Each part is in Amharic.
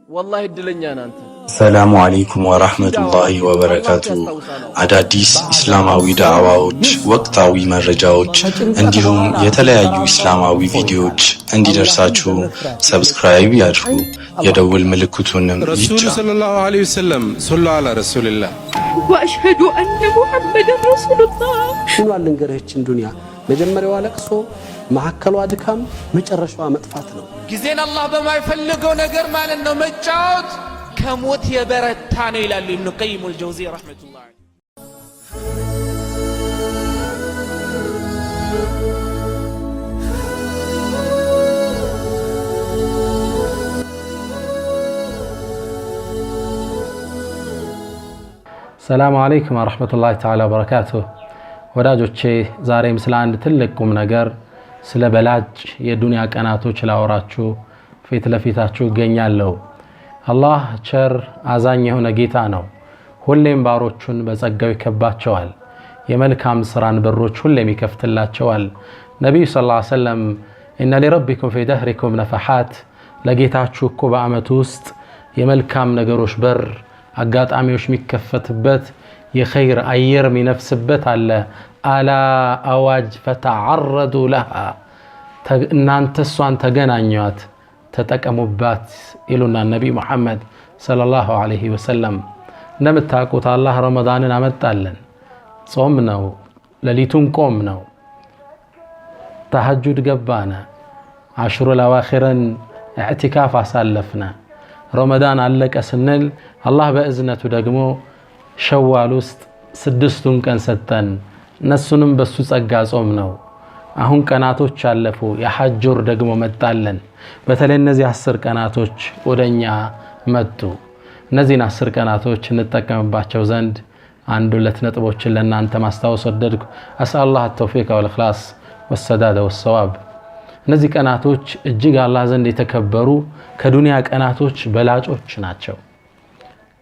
والله እድለኛ ናንተ ሰላሙ አለይኩም ወራህመቱላሂ ወበረካቱ። አዳዲስ እስላማዊ ዳዕዋዎች፣ ወቅታዊ መረጃዎች እንዲሁም የተለያዩ እስላማዊ ቪዲዮዎች እንዲደርሳችሁ ሰብስክራይብ ያድርጉ፣ የደውል ምልክቱንም ረሱል ሰለላሁ ዐለይሂ ወሰለም ሰለላሁ ዐላ ረሱልላህ ወአሽሀዱ አነ ሙሐመደን ረሱሉላህ። ሁሉ አልንገረችን ዱንያ መጀመሪያው ለቅሶ ማዕከሏ ድካም መጨረሻዋ መጥፋት ነው። ጊዜን አላህ በማይፈልገው ነገር ማለት ነው መጫወት ከሞት የበረታ ነው ይላሉ ኢብኑ ቀይም አልጀውዚ ረህመቱላህ ዐለይሂ። ሰላሙ አለይኩም ወራህመቱላሂ ተዓላ ወበረካቱሁ። ወዳጆቼ ዛሬም ስለ አንድ ትልቅ ቁም ነገር ስለ በላጭ የዱንያ ቀናቶች ላወራችሁ ፊት ለፊታችሁ እገኛለሁ። አላህ ቸር አዛኝ የሆነ ጌታ ነው። ሁሌም ባሮቹን በጸጋው ይከባቸዋል። የመልካም ስራን በሮች ሁሌም ይከፍትላቸዋል። ነብዩ ሰለላሁ ዐለይሂ ወሰለም ኢነ ሊረቢኩም ፊ ደህሪኩም ነፈሓት፣ ለጌታችሁ እኮ በአመቱ ውስጥ የመልካም ነገሮች በር አጋጣሚዎች የሚከፈትበት የኸይር አየር የሚነፍስበት አለ። አላ አዋጅ ፈተዓረዱ ለሃ፣ እናንተ እሷን ተገናኟት ተጠቀሙባት ይሉና ነቢይ ሙሐመድ ሰለላሁ ዐለይሂ ወሰለም። እንደምታውቁት አላህ ረመዳንን አመጣለን። ጾም ነው፣ ሌሊቱን ቆም ነው፣ ተሐጁድ ገባነ፣ አሽሩል አዋኺርን ኢዕቲካፍ አሳለፍነ። ረመዳን አለቀ ስንል አላህ በእዝነቱ ደግሞ ሸዋል ውስጥ 6ቱን ቀን ሰጠን። እነሱንም በሱ ጸጋ ጾም ነው። አሁን ቀናቶች አለፉ፣ የሐጅ ወር ደግሞ መጣለን። በተለይ እነዚህ 10 ቀናቶች ወደኛ መጡ። እነዚህን 10 ቀናቶች እንጠቀምባቸው ዘንድ አንድ ሁለት ነጥቦችን ለእናንተ ማስታወስ ወደድኩ። አስአላህ ተውፊቅ ወልኢኽላስ ወሰዳደ ወሰዋብ። እነዚህ ቀናቶች እጅግ አላህ ዘንድ የተከበሩ ከዱንያ ቀናቶች በላጮች ናቸው።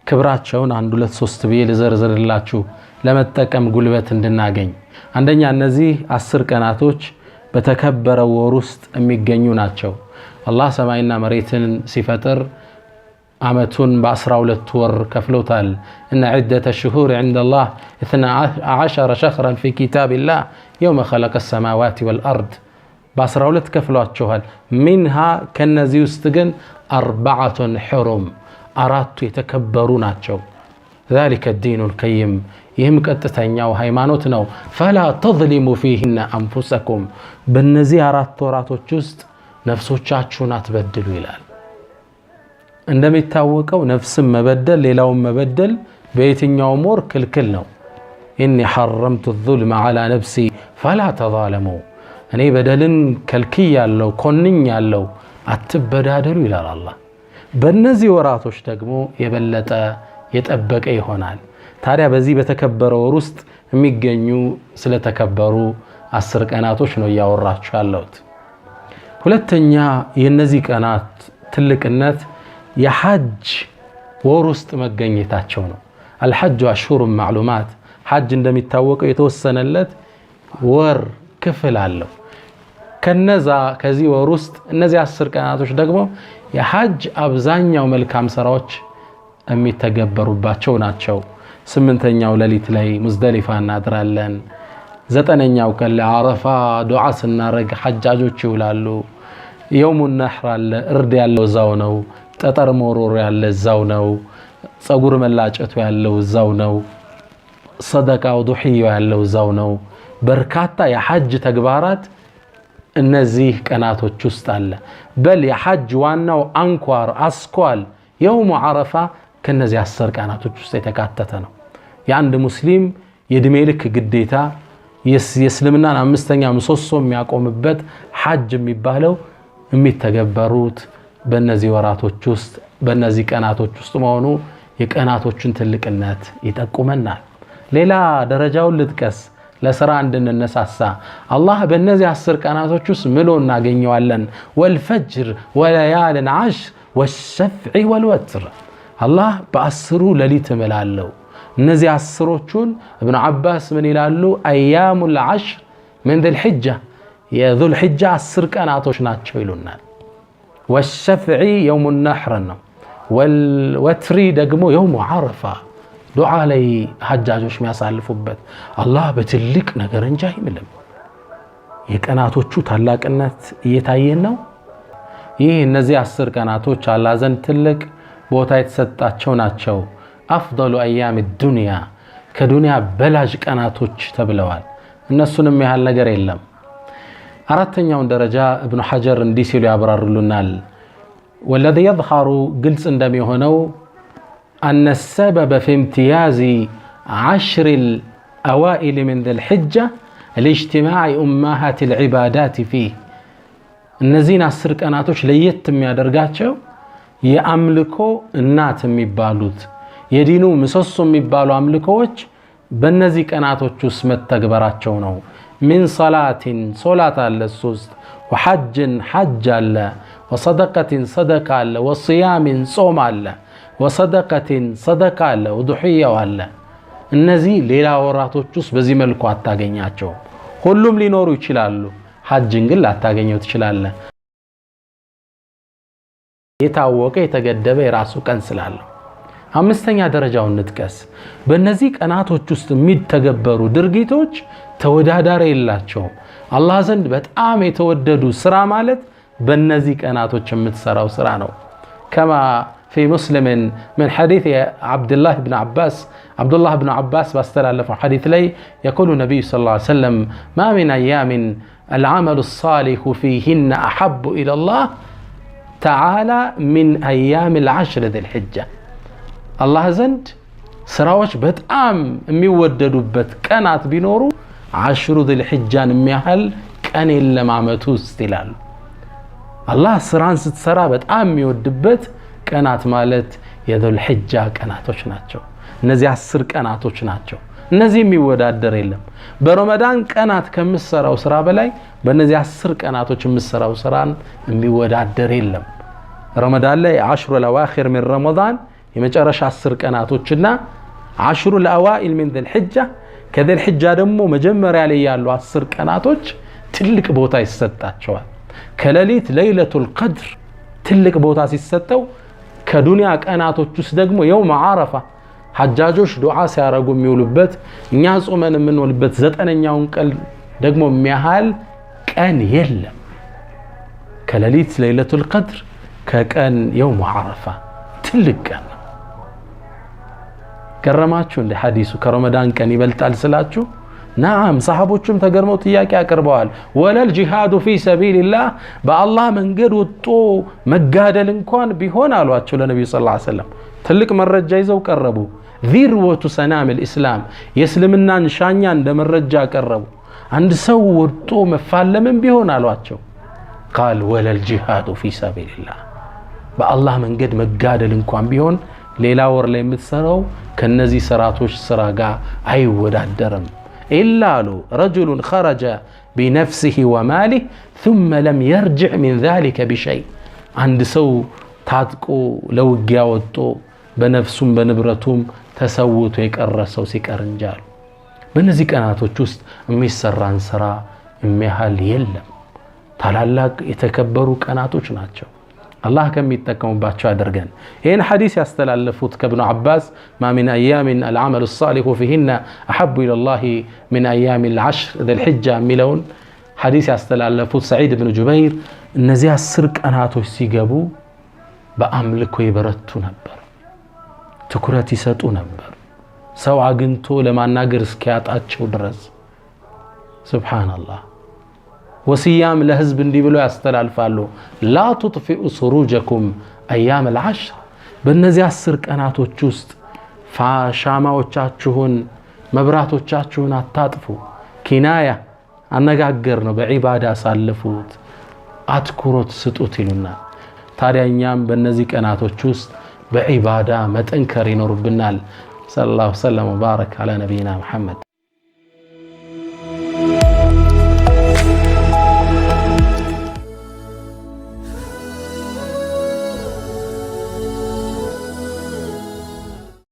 ክብራቸውን አንድ ሁለት ሶስት ብዬ ልዘርዝርላችሁ ለመጠቀም ጉልበት እንድናገኝ። አንደኛ እነዚህ 10 ቀናቶች በተከበረው ወር ውስጥ የሚገኙ ናቸው። አላህ ሰማይና መሬትን ሲፈጥር አመቱን በ12 ወር ከፍሎታል። እነ ዒደተ ሽሁር ዐንደላህ 12 ሸህረን ፊ ኪታቢላህ የውመ ኸለቀ ሰማዋት ወልአርድ፣ በ12 ከፍሏቸዋል። ሚንሃ ከነዚህ ውስጥ ግን 4 ሑሩም፣ 4ቱ የተከበሩ ናቸው። ذلك الدين القيم፣ ይህም ቀጥተኛው ሃይማኖት ነው። ፈላ ተظሊሙ ፊህነ አንፉሰኩም፣ በእነዚህ 4 ወራቶች ውስጥ ነፍሶቻችሁን አትበድሉ ይላል። እንደሚታወቀው ነፍስን መበደል ሌላውን መበደል በየትኛውም ወር ክልክል ነው። ኢኒ ሐረምቱ الظلم على نفسي فلا تظالموا፣ እኔ በደልን ከልክያለሁ ኮንኛለሁ አትበዳደሉ ይላል አላህ። በእነዚህ ወራቶች ደግሞ የበለጠ የጠበቀ ይሆናል። ታዲያ በዚህ በተከበረ ወር ውስጥ የሚገኙ ስለተከበሩ 10 ቀናቶች ነው እያወራችሁ ያለሁት። ሁለተኛ የነዚህ ቀናት ትልቅነት የሐጅ ወር ውስጥ መገኘታቸው ነው። አልሐጅ አሽሁር ማዕሉማት፣ ሐጅ እንደሚታወቀው የተወሰነለት ወር ክፍል አለው። ከዚህ ወር ውስጥ እነዚህ 10 ቀናቶች ደግሞ የሐጅ አብዛኛው መልካም ስራዎች የሚተገበሩባቸው ናቸው። 8ኛው ሌሊት ላይ ሙዝደሊፋ እናድራለን። 9ኛው ቀን ለአረፋ ዱዓ ስናረግ ሐጃጆች ይውላሉ። የውሙ ነህር አለ፣ እርድ ያለው እዛው ነው። ጠጠር መወርወር ያለ እዛው ነው። ጸጉር መላጨቱ ያለው እዛው ነው። ሰደቃው ዱህያው ያለው እዛው ነው። በርካታ የሐጅ ተግባራት እነዚህ ቀናቶች ውስጥ አለ። በል የሐጅ ዋናው አንኳር አስኳል የውሙ አረፋ ከነዚህ 10 ቀናቶች ውስጥ የተካተተ ነው። የአንድ ሙስሊም የእድሜ ልክ ግዴታ የእስልምናን 5ኛ ምሰሶ የሚያቆምበት ሐጅ የሚባለው የሚተገበሩት በእነዚህ ወራቶች ውስጥ በእነዚህ ቀናቶች ውስጥ መሆኑ የቀናቶችን ትልቅነት ይጠቁመናል። ሌላ ደረጃውን ልጥቀስ ለሥራ እንድንነሳሳ። አላህ በእነዚህ 10 ቀናቶች ውስጥ ምሎ እናገኘዋለን። ወልፈጅር ወለያልን ዓሽር ወሸፍዒ ወልወትር፣ አላህ በ10ሩ ሌሊት እምላለሁ። እነዚህ 10ሮቹን እብኑ ዓባስ ምን ይላሉ? አያሙል ዓሽር ምን ዙልሒጃ፣ የዙልሒጃ 10 ቀናቶች ናቸው ይሉናል። ወሸፍዒ የውሙ ነሕር ነው። ወልወትሪ ደግሞ የውሙ ዓረፋ ዱዓ ላይ ሐጃጆች የሚያሳልፉበት አላህ በትልቅ ነገር እንጂ አይምልም። የቀናቶቹ ታላቅነት እየታየን ነው። ይህ እነዚህ 10 ቀናቶች አላህ ዘንድ ትልቅ ቦታ የተሰጣቸው ናቸው። አፍضل ايام الدنيا ከዱንያ በላጅ ቀናቶች ተብለዋል። እነሱንም ያህል ነገር የለም። አራተኛውን ደረጃ ኢብኑ ሐጀር እንዲህ ሲሉ ያብራሩልናል። والذي يظهر ግልጽ እንደሚሆነው أن السبب في امتياز 10 الأوائل من ذي الحجة لاجتماع أمهات العبادات فيه እነዚህን 10 ቀናቶች ለየት የሚያደርጋቸው የአምልኮ እናት የሚባሉት የዲኑ ምሰሶ የሚባሉ አምልኮዎች በእነዚህ ቀናቶች ውስጥ መተግበራቸው ነው። من صلاة صلاة አለ 3 وحج حج አለ وصدقة صدقة አለ وصيام ጾም አለ وصدقة صدقة አለ وضحية አለ። እነዚህ ሌላ ወራቶች ውስጥ በዚህ መልኩ አታገኛቸው። ሁሉም ሊኖሩ ይችላሉ። ሐጅን ግን ላታገኘው ትችላለህ። የታወቀ የተገደበ የራሱ ቀን ስላለው። አምስተኛ ደረጃውን እንጥቀስ። በእነዚህ ቀናቶች ውስጥ የሚተገበሩ ድርጊቶች ተወዳዳሪ የላቸውም። አላህ ዘንድ በጣም የተወደዱ ስራ ማለት በእነዚህ ቀናቶች የምትሰራው ስራ ነው። ከማ في مسلم من حديث عبد الله بن عباس باستلالف حديث لي يقول النبي صلى الله عليه وسلم ما من أيام العمل الصالح فيهن أحب إلى الله تعالى من أيام العشر ذي الحجة. الله زند سراوش بتأم ميوددوبت كانت بنورو 10 ذي الحجة ميحل كان إلا معمتو استلال. الله سران ستسرا بتأم ميوددبت كانت مالت يذو الحجة كانتوش ناتشو እነዚህ 10 ቀናቶች ናቸው። እነዚህ የሚወዳደር የለም። በረመዳን ቀናት ከምሰራው ስራ በላይ በእነዚህ 10 ቀናቶች የምሰራው ስራን የሚወዳደር የለም። ረመዳን ላይ 10 الأواخر من رمضان የመጨረሻ 10 ቀናቶችና 10 الأوائل من ذي الحجة ከذي الحجة ደግሞ መጀመሪያ ላይ ያሉ 10 ቀናቶች ትልቅ ቦታ ይሰጣቸዋል። ከሌሊት ለይለቱል ቀድር ትልቅ ቦታ ሲሰጠው ከዱንያ ቀናቶች ውስጥ ደግሞ የውም ዓረፋ ሐጃጆች ዱዓ ሲያረጉ የሚውሉበት እኛ ጾመን የምንውልበት 9ኛውን ቀን ደግሞ የሚያህል ቀን የለም። ከሌሊት ለይለቱል ቀድር ከቀን የውም ዓረፋ ትልቅ ቀን ነው። ገረማችሁ እንደ ሐዲሱ ከረመዳን ቀን ይበልጣል ስላችሁ? ናም ሰሃቦቹም ተገርመው ጥያቄ አቀርበዋል። ወለል ጂሃዱ ፊ ሰቢልላህ በአላህ መንገድ ወጥቶ መጋደል እንኳን ቢሆን አሏቸው ለነብዩ ሰለላሁ ዐለይሂ ወሰለም። ትልቅ መረጃ ይዘው ቀረቡ። ذروة سنام الإسلام የእስልምናን ሻኛ እንደ መረጃ ቀረቡ። አንድ ሰው ወጥቶ መፋለምን ቢሆን አሏቸው قال ولا الجهاد في سبيل الله በአላህ መንገድ መጋደል እንኳን ቢሆን ሌላ ወር ላይ የምትሰራው ከነዚህ ስራቶች ስራ ጋር አይወዳደርም። إلا رجل خرج بنفسه وماله ثم لم يرجع من ذلك بشيء عند ሰው ታጥቆ ለውጊያ ወጥቶ በነፍሱም በንብረቱም ተሰውቶ የቀረሰው ሲቀር እንጃል። በእነዚህ ቀናቶች ውስጥ የሚሰራን ስራ የሚያህል የለም። ታላላቅ የተከበሩ ቀናቶች ናቸው። አላህ ከሚጠቀሙባቸው ያድርገን። ይህን ሐዲስ ያስተላለፉት ከኢብኑ አባስ ما من أيام العمل الصالح فيهن أحب إلى الله من أيام العشر ذي الحجة የሚለውን ሐዲስ ያስተላለፉት ሰዒድ ኢብኑ ጁበይር እነዚህ 10 ቀናቶች ሲገቡ በአምልኮ ይበረቱ ነበር፣ ትኩረት ይሰጡ ነበር፣ ሰው አግንቶ ለማናገር እስኪያጣቸው ድረስ። ሱብሃንአላህ። ወሲያም ለህዝብ እንዲህ ብለው ያስተላልፋሉ ላ تطفئ سروجكم ايام العشر በእነዚህ 10 ቀናቶች ውስጥ ሻማዎቻችሁን መብራቶቻችሁን አታጥፉ። ኪናያ አነጋገር ነው። በዒባዳ ሳልፉት፣ አትኩሮት ስጡት ይሉና ታዲያ እኛም በእነዚህ ቀናቶች ውስጥ በዒባዳ መጠንከር ይኖርብናል። ሰለላሁ ዐለይሂ ወሰለም ወባረከ ዐላ ነቢይና ሙሐመድ።